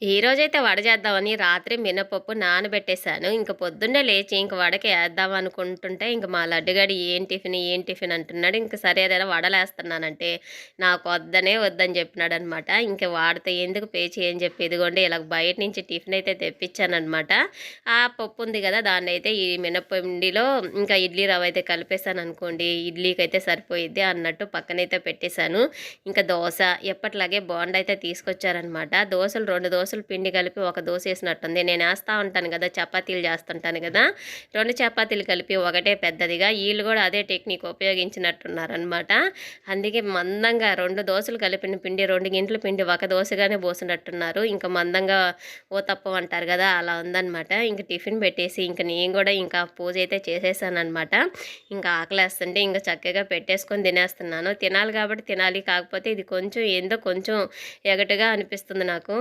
ఈరోజైతే వడ చేద్దామని రాత్రి మినపప్పు నానబెట్టేశాను. ఇంక పొద్దున్నే లేచి ఇంక వడకి ఏద్దాం అనుకుంటుంటే ఇంక మా లడ్డుగాడు ఏం టిఫిన్ అంటున్నాడు. ఇంక సరే ఏదైనా వడలేస్తున్నానంటే నాకొద్దనే వద్దని చెప్పినాడనమాట. ఇంక వాడితో ఎందుకు పేచి అని చెప్పి ఇదిగోండి ఇలా బయట నుంచి టిఫిన్ అయితే తెప్పించాననమాట. ఆ పప్పు ఉంది కదా దాన్నైతే ఈ మినప్పిండిలో ఇంకా ఇడ్లీ రవ్వ అయితే కలిపేసాననుకోండి ఇడ్లీకైతే సరిపోయిద్ది అన్నట్టు పక్కనైతే పెట్టేశాను. ఇంకా దోస ఎప్పట్లాగే బోండా అయితే తీసుకొచ్చారనమాట. దోసలు 2 దోసలు పిండి కలిపి ఒక దోస ఏసినట్టుంది. నేను ఏస్తా ఉంటాను కదా! చపాతీలు చేస్తుంటాను కదా! 2 చపాతీలు కలిపి ఒకటే పెద్దదిగా ఈళ్ళు కూడా అదే టెక్నిక్ ఉపయోగించినట్టున్నారనమాట. అందుకే మందంగా 2 దోసలు కలిపిన పిండి 2 గింట్ల పిండి ఒక దోసగానే పోసినట్టున్నారు. ఇంకా మందంగా ఊతప్పం అంటారు కదా! అలా ఉందనమాట. ఇంక టిఫిన్ పెట్టేసి ఇంక నేను కూడా ఇంకా పూజ అయితే చేసేసాననమాట. ఇంకా ఆకలేస్తుంటే ఇంక చక్కగా పెట్టేసుకొని తినేస్తున్నాను. తినాలి కాబట్టి తినాలి. కాకపోతే ఇది కొంచెం ఏందో కొంచెం ఎగటుగా అనిపిస్తుంది నాకు.